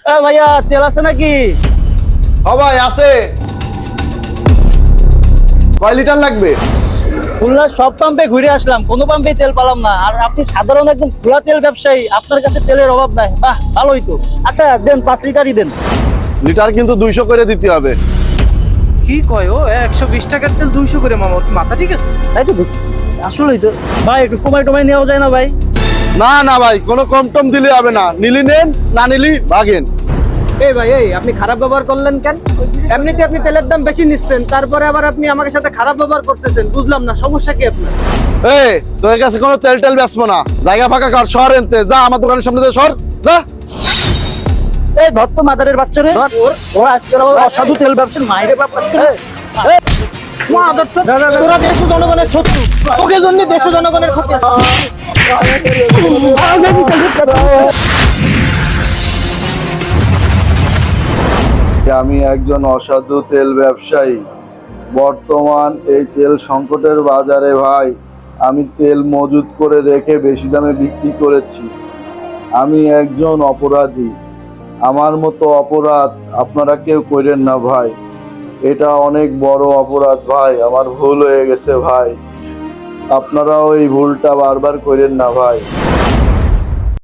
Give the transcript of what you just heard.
ভাইয়া তেল আছে নাকি? ভাই আছে। কয় লিটার লাগবে? খুলনা সব পাম্পে ঘুরে আসলাম, কোনো পাম্পে তেল পেলাম না। আর আপনি সাধারণ একদম খোলা তেল ব্যবসায়ী, আপনার কাছে তেলের অভাব নাই। বাহ, ভালোই তো। আচ্ছা দেন, 5 লিটারই দেন। লিটার কিন্তু 200 করে দিতে হবে। কি কয় ও? 120 টাকার তেল 200 করে? মামা, ওর কি মাথা ঠিক আছে? তাই তো দেখি, আসলেই তো। ভাই একটু কমাই টমাই নেওয়া যায় না ভাই? না না ভাই, কোনো কম টম দিলে হবে না। নিলি নেন, না নিলি ভাগেন। এই ভাই, এই আপনি খারাপ ব্যবহার করলেন কেন? এমনিতে আপনি তেলের দাম বেশি নিচ্ছেন, তারপরে আবার আপনি আমার সাথে খারাপ ব্যবহার করতেছেন। বুঝলাম না, সমস্যা কি আপনার? এই তোর কাছে কোনো তেল টেল বেচবো না। জায়গা ফাঁকা কর, সর এনতে যা, আমার দোকানের সামনে দিয়ে সর যা। এই ধর তো মাদারের বাচ্চা রে, ও আজকে অসাধু তেল ব্যবসা মাইরে বাপ আজকে। তোরা দেশ ও জনগণের শত্রু, তোকে জন্য দেশ ও জনগণের ক্ষতি। আমি একজন অসাধু তেল ব্যবসায়ী। বর্তমান এই তেল সংকটের বাজারে ভাই আমি তেল মজুত করে রেখে বেশি দামে বিক্রি করেছি। আমি একজন অপরাধী। আমার মতো অপরাধ আপনারা কেউ করেন না ভাই। এটা অনেক বড় অপরাধ ভাই, আমার ভুল হয়ে গেছে ভাই। আপনারাও এই ভুলটা বারবার করেন না ভাই।